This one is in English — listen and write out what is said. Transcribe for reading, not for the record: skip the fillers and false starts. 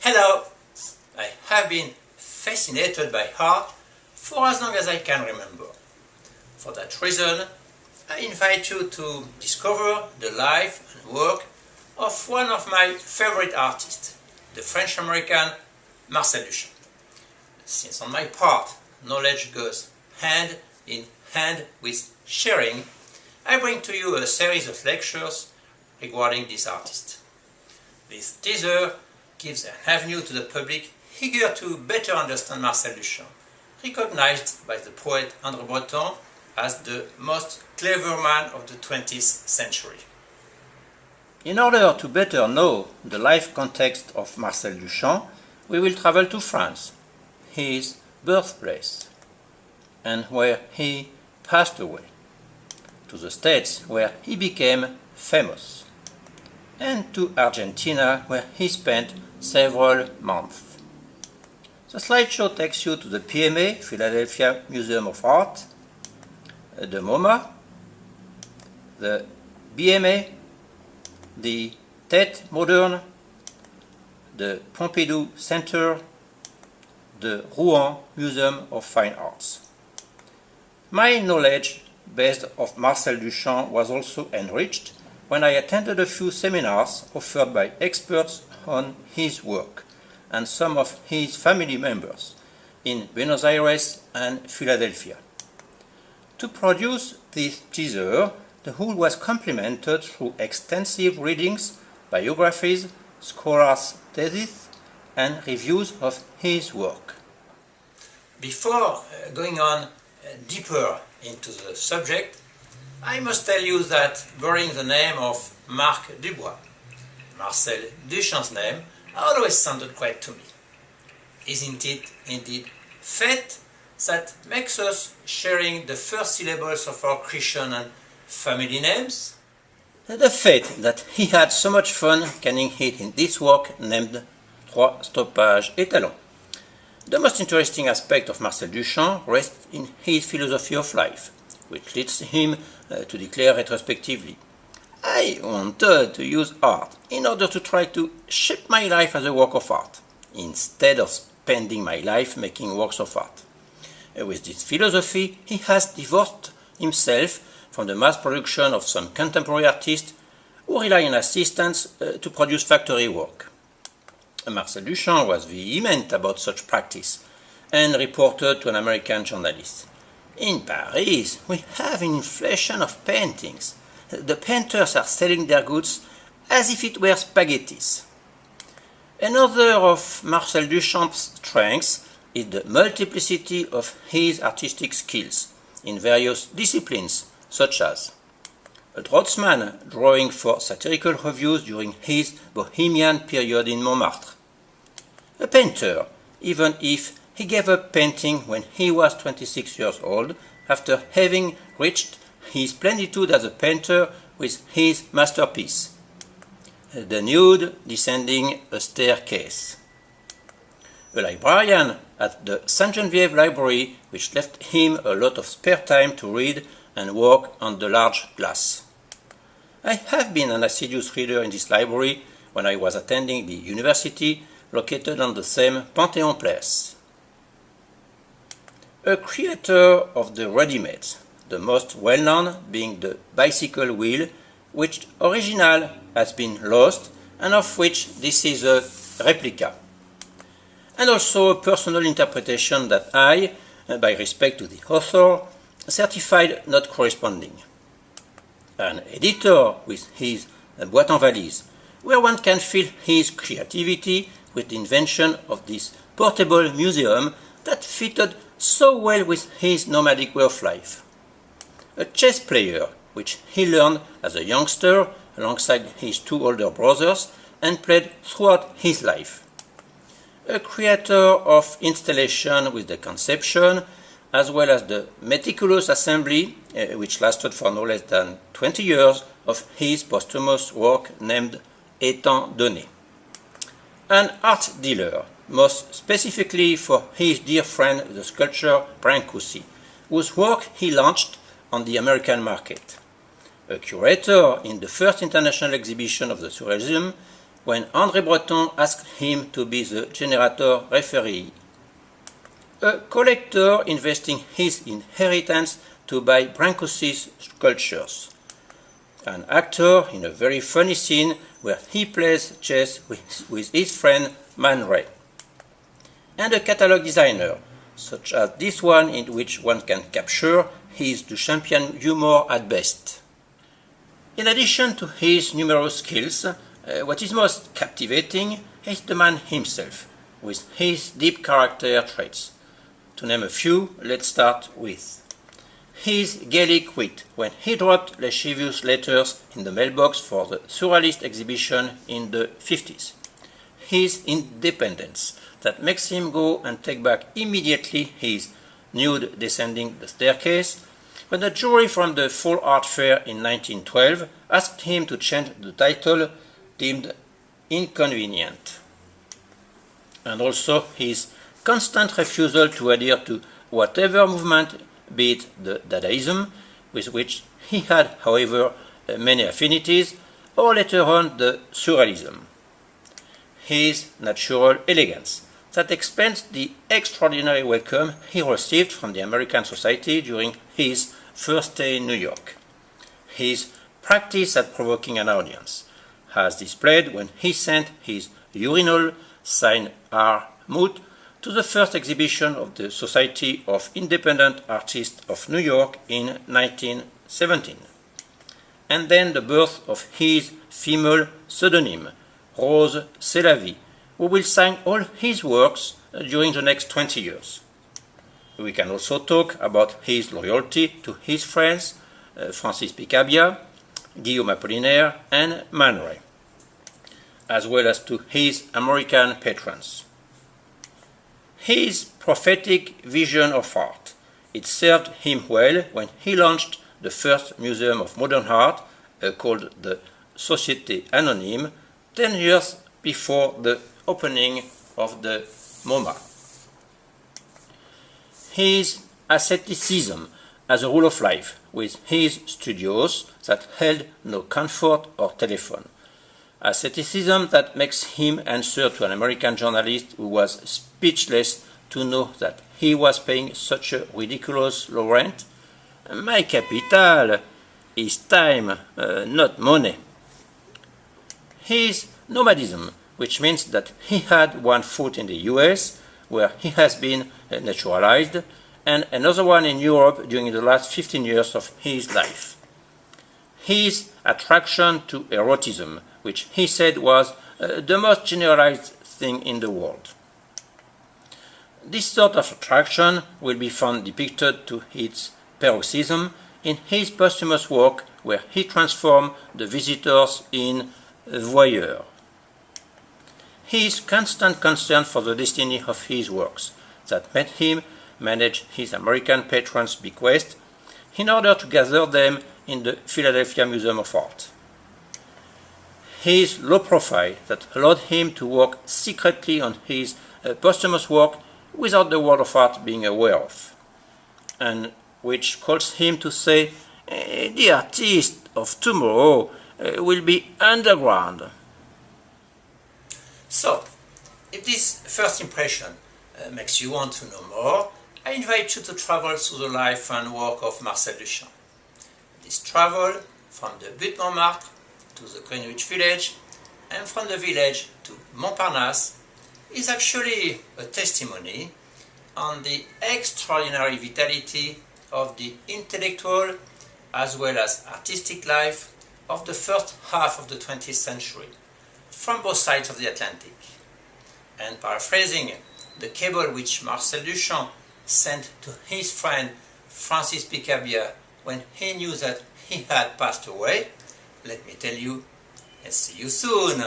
Hello! I have been fascinated by art for as long as I can remember. For that reason, I invite you to discover the life and work of one of my favorite artists, the French-American Marcel Duchamp. Since on my part, knowledge goes hand in hand with sharing, I bring to you a series of lectures regarding this artist. This teaser gives an avenue to the public eager to better understand Marcel Duchamp, recognized by the poet André Breton as the most clever man of the 20th century. In order to better know the life context of Marcel Duchamp, we will travel to France, his birthplace, and where he passed away, to the States where he became famous, and to Argentina where he spent several months. The slideshow takes you to the PMA, Philadelphia Museum of Art, the MoMA, the BMA, the Tate Modern, the Pompidou Center, the Rouen Museum of Fine Arts. My knowledge based of Marcel Duchamp was also enriched when I attended a few seminars offered by experts on his work and some of his family members in Buenos Aires and Philadelphia. To produce this teaser, the whole was complemented through extensive readings, biographies, scholars' theses, and reviews of his work. Before going on deeper into the subject, I must tell you that bearing the name of Marc DUBOIS, Marcel Duchamp's name always sounded quite to me. Isn't it indeed fate that makes us sharing the first syllables of our Christian and family names? The fate that he had so much fun canning it in this work named Trois stoppages et talons. The most interesting aspect of Marcel Duchamp rests in his philosophy of life, which leads him to declare retrospectively, I wanted to use art in order to try to shape my life as a work of art, instead of spending my life making works of art. With this philosophy, he has divorced himself from the mass production of some contemporary artists who rely on assistants to produce factory work. Marcel Duchamp was vehement about such practice and reported to an American journalist, in Paris, we have an inflation of paintings. The painters are selling their goods as if it were spaghettis. Another of Marcel Duchamp's strengths is the multiplicity of his artistic skills in various disciplines, such as a draughtsman drawing for satirical reviews during his Bohemian period in Montmartre, a painter, even if he gave up painting when he was 26 years old after having reached his plenitude as a painter with his masterpiece, the nude descending a staircase. A librarian at the Sainte Geneviève Library, which left him a lot of spare time to read and work on the large glass. I have been an assiduous reader in this library when I was attending the university located on the same Panthéon Place. A creator of the ready-mades, the most well-known being the bicycle wheel, which original has been lost and of which this is a replica. And also a personal interpretation that I, by respect to the author, certified not corresponding. An editor with his boîte en valise, where one can feel his creativity with the invention of this portable museum that fitted so well with his nomadic way of life. A chess player, which he learned as a youngster alongside his two older brothers and played throughout his life. A creator of installation with the conception as well as the meticulous assembly, which lasted for no less than 20 years, of his posthumous work named Étant donné. An art dealer, most specifically for his dear friend the sculptor Brancusi, whose work he launched on the American market. A curator in the first international exhibition of the Surrealism, when André Breton asked him to be the generator referee. A collector investing his inheritance to buy Brancusi's sculptures. An actor in a very funny scene where he plays chess with his friend Man Ray. And a catalogue designer, such as this one in which one can capture his DUCHAMPian humor at best. In addition to his numerous skills, what is most captivating is the man himself, with his deep character traits. To name a few, let's start with his Gaelic wit when he dropped lascivious letters in the mailbox for the Surrealist exhibition in the 50s. His independence that makes him go and take back immediately his nude descending the staircase when the jury from the Fall Art Fair in 1912 asked him to change the title deemed inconvenient. And also his constant refusal to adhere to whatever movement, be it the Dadaism, with which he had, however, many affinities, or later on the Surrealism. His natural elegance that explains the extraordinary welcome he received from the American society during his first stay in New York. His practice at provoking an audience, as displayed when he sent his urinal signed R. Moot to the first exhibition of the Society of Independent Artists of New York in 1917. And then the birth of his female pseudonym, Rrselavy, who will sign all his works during the next 20 years. We can also talk about his loyalty to his friends, Francis Picabia, Guillaume Apollinaire, and Man Ray, as well as to his American patrons. His prophetic vision of art, it served him well when he launched the first museum of modern art, called the Société Anonyme, 10 years before the opening of the MoMA. His asceticism as a rule of life, with his studios that held no comfort or telephone. Asceticism that makes him answer to an American journalist who was speechless to know that he was paying such a ridiculous low rent. My capital is time, not money. His nomadism, which means that he had one foot in the US, where he has been naturalized, and another one in Europe during the last 15 years of his life. His attraction to erotism, which he said was the most generalized thing in the world. This sort of attraction will be found depicted to its paroxysm in his posthumous work, where he transformed the visitors in voyeurs. His constant concern for the destiny of his works that made him manage his American patrons' bequest in order to gather them in the Philadelphia Museum of Art. His low profile that allowed him to work secretly on his posthumous work without the world of art being aware of, and which calls him to say, the artist of tomorrow will be underground. So, if this first impression makes you want to know more, I invite you to travel through the life and work of Marcel Duchamp. This travel from the Butte Montmartre to the Greenwich Village and from the village to Montparnasse is actually a testimony on the extraordinary vitality of the intellectual as well as artistic life of the first half of the 20th century, from both sides of the Atlantic. And paraphrasing the cable which Marcel Duchamp sent to his friend Francis Picabia when he knew that he had passed away, let me tell you, see you soon!